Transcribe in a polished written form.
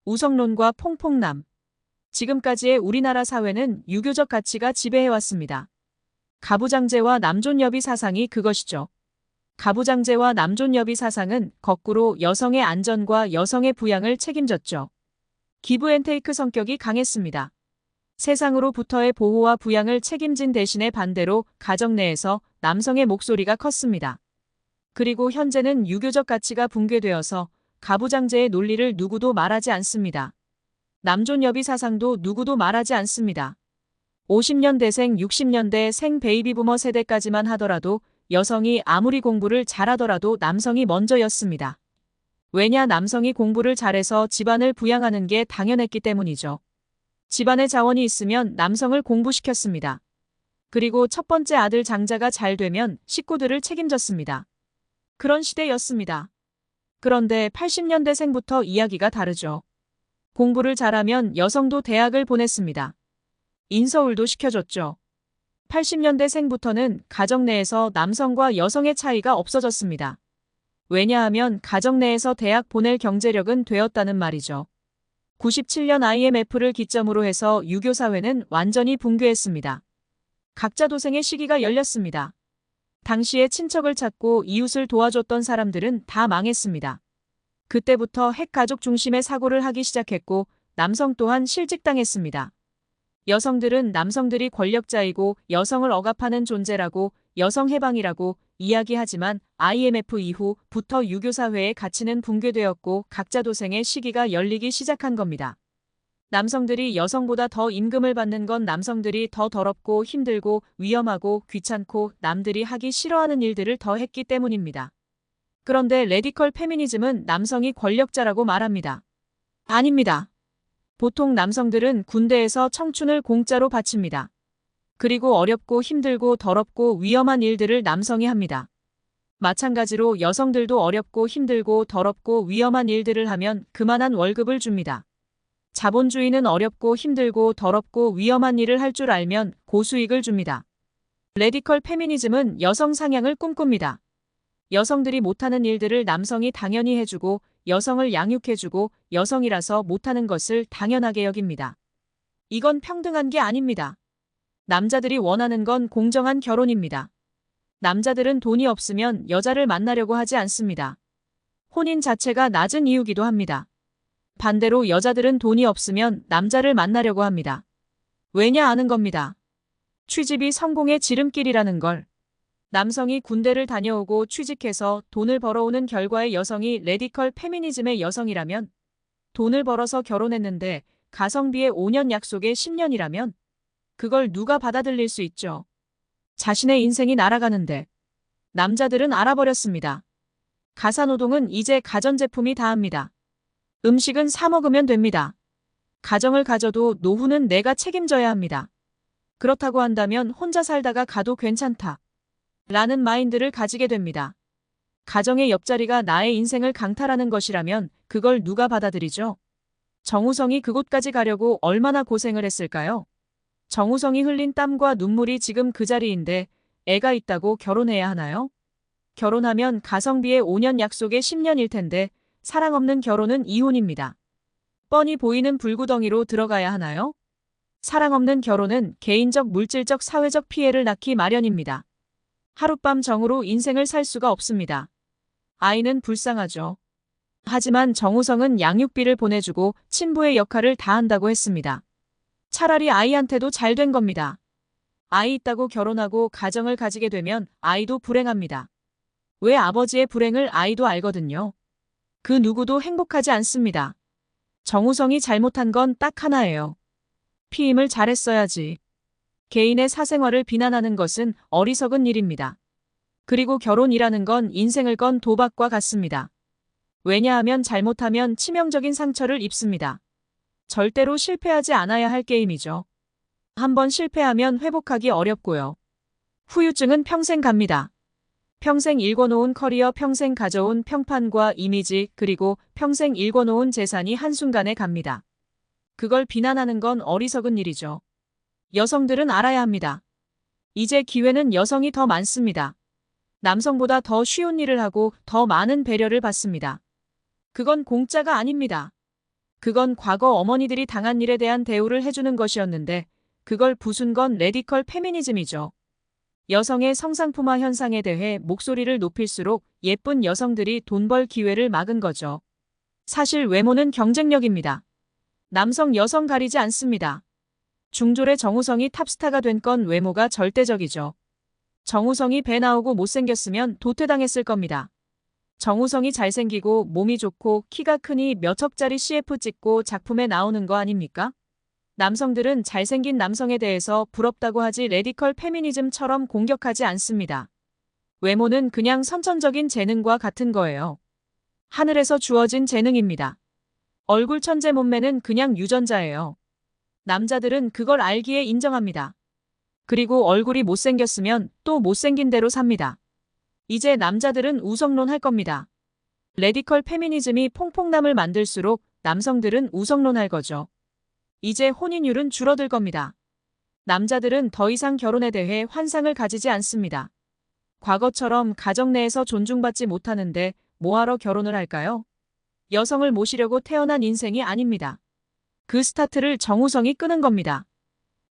우성론과 퐁퐁남. 지금까지의 우리나라 사회는 유교적 가치가 지배해왔습니다. 가부장제와 남존여비 사상이 그것이죠. 가부장제와 남존여비 사상은 거꾸로 여성의 안전과 여성의 부양을 책임졌죠. 기브앤테이크 성격이 강했습니다. 세상으로부터의 보호와 부양을 책임진 대신에 반대로 가정 내에서 남성의 목소리가 컸습니다. 그리고 현재는 유교적 가치가 붕괴되어서 가부장제의 논리를 누구도 말하지 않습니다. 남존여비 사상도 누구도 말하지 않습니다. 50년대생, 60년대생 베이비부머 세대까지만 하더라도 여성이 아무리 공부를 잘하더라도 남성이 먼저였습니다. 왜냐, 남성이 공부를 잘해서 집안을 부양하는 게 당연했기 때문이죠. 집안에 자원이 있으면 남성을 공부시켰습니다. 그리고 첫 번째 아들 장자가 잘 되면 식구들을 책임졌습니다. 그런 시대였습니다. 그런데 80년대생부터 이야기가 다르죠. 공부를 잘하면 여성도 대학을 보냈습니다. 인서울도 시켜줬죠. 80년대생부터는 가정 내에서 남성과 여성의 차이가 없어졌습니다. 왜냐하면 가정 내에서 대학 보낼 경제력은 되었다는 말이죠. 97년 IMF를 기점으로 해서 유교사회는 완전히 붕괴했습니다. 각자 도생의 시기가 열렸습니다. 당시에 친척을 찾고 이웃을 도와줬던 사람들은 다 망했습니다. 그때부터 핵가족 중심의 사고를 하기 시작했고 남성 또한 실직당했습니다. 여성들은 남성들이 권력자이고 여성을 억압하는 존재라고 여성해방이라고 이야기하지만 IMF 이후부터 유교사회의 가치는 붕괴되었고 각자 도생의 시기가 열리기 시작한 겁니다. 남성들이 여성보다 더 임금을 받는 건 남성들이 더 더럽고 힘들고 위험하고 귀찮고 남들이 하기 싫어하는 일들을 더 했기 때문입니다. 그런데 레디컬 페미니즘은 남성이 권력자라고 말합니다. 아닙니다. 보통 남성들은 군대에서 청춘을 공짜로 바칩니다. 그리고 어렵고 힘들고 더럽고 위험한 일들을 남성이 합니다. 마찬가지로 여성들도 어렵고 힘들고 더럽고 위험한 일들을 하면 그만한 월급을 줍니다. 자본주의는 어렵고 힘들고 더럽고 위험한 일을 할 줄 알면 고수익을 줍니다. 레디컬 페미니즘은 여성 상향을 꿈꿉니다. 여성들이 못하는 일들을 남성이 당연히 해주고 여성을 양육해주고 여성이라서 못하는 것을 당연하게 여깁니다. 이건 평등한 게 아닙니다. 남자들이 원하는 건 공정한 결혼입니다. 남자들은 돈이 없으면 여자를 만나려고 하지 않습니다. 혼인 자체가 낮은 이유기도 합니다. 반대로 여자들은 돈이 없으면 남자를 만나려고 합니다. 왜냐 아는 겁니다. 취직이 성공의 지름길이라는 걸. 남성이 군대를 다녀오고 취직해서 돈을 벌어오는 결과의 여성이 레디컬 페미니즘의 여성이라면, 돈을 벌어서 결혼했는데 가성비의 5년 약속에 10년이라면 그걸 누가 받아들일 수 있죠. 자신의 인생이 날아가는데. 남자들은 알아버렸습니다. 가사노동은 이제 가전제품이 다합니다. 음식은 사 먹으면 됩니다. 가정을 가져도 노후는 내가 책임져야 합니다. 그렇다고 한다면 혼자 살다가 가도 괜찮다. 라는 마인드를 가지게 됩니다. 가정의 옆자리가 나의 인생을 강탈하는 것이라면 그걸 누가 받아들이죠? 정우성이 그곳까지 가려고 얼마나 고생을 했을까요? 정우성이 흘린 땀과 눈물이 지금 그 자리인데 애가 있다고 결혼해야 하나요? 결혼하면 가성비의 5년 약속의 10년일 텐데 사랑 없는 결혼은 이혼입니다. 뻔히 보이는 불구덩이로 들어가야 하나요? 사랑 없는 결혼은 개인적, 물질적, 사회적 피해를 낳기 마련입니다. 하룻밤 정으로 인생을 살 수가 없습니다. 아이는 불쌍하죠. 하지만 정우성은 양육비를 보내주고 친부의 역할을 다 한다고 했습니다. 차라리 아이한테도 잘 된 겁니다. 아이 있다고 결혼하고 가정을 가지게 되면 아이도 불행합니다. 왜 아버지의 불행을 아이도 알거든요. 그 누구도 행복하지 않습니다. 정우성이 잘못한 건 딱 하나예요. 피임을 잘했어야지. 개인의 사생활을 비난하는 것은 어리석은 일입니다. 그리고 결혼이라는 건 인생을 건 도박과 같습니다. 왜냐하면 잘못하면 치명적인 상처를 입습니다. 절대로 실패하지 않아야 할 게임이죠. 한번 실패하면 회복하기 어렵고요. 후유증은 평생 갑니다. 평생 일궈놓은 커리어, 평생 가져온 평판과 이미지, 그리고 평생 일궈놓은 재산이 한순간에 갑니다. 그걸 비난하는 건 어리석은 일이죠. 여성들은 알아야 합니다. 이제 기회는 여성이 더 많습니다. 남성보다 더 쉬운 일을 하고 더 많은 배려를 받습니다. 그건 공짜가 아닙니다. 그건 과거 어머니들이 당한 일에 대한 대우를 해주는 것이었는데 그걸 부순 건 레디컬 페미니즘이죠. 여성의 성상품화 현상에 대해 목소리를 높일수록 예쁜 여성들이 돈 벌 기회를 막은 거죠. 사실 외모는 경쟁력입니다. 남성 여성 가리지 않습니다. 중졸의 정우성이 탑스타가 된 건 외모가 절대적이죠. 정우성이 배 나오고 못생겼으면 도태당했을 겁니다. 정우성이 잘생기고 몸이 좋고 키가 크니 몇 억짜리 CF 찍고 작품에 나오는 거 아닙니까? 남성들은 잘생긴 남성에 대해서 부럽다고 하지 레디컬 페미니즘처럼 공격하지 않습니다. 외모는 그냥 선천적인 재능과 같은 거예요. 하늘에서 주어진 재능입니다. 얼굴 천재 몸매는 그냥 유전자예요. 남자들은 그걸 알기에 인정합니다. 그리고 얼굴이 못생겼으면 또 못생긴 대로 삽니다. 이제 남자들은 우성론 할 겁니다. 레디컬 페미니즘이 퐁퐁남을 만들수록 남성들은 우성론 할 거죠. 이제 혼인율은 줄어들 겁니다. 남자들은 더 이상 결혼에 대해 환상을 가지지 않습니다. 과거처럼 가정 내에서 존중받지 못하는데 뭐하러 결혼을 할까요? 여성을 모시려고 태어난 인생이 아닙니다. 그 스타트를 정우성이 끄는 겁니다.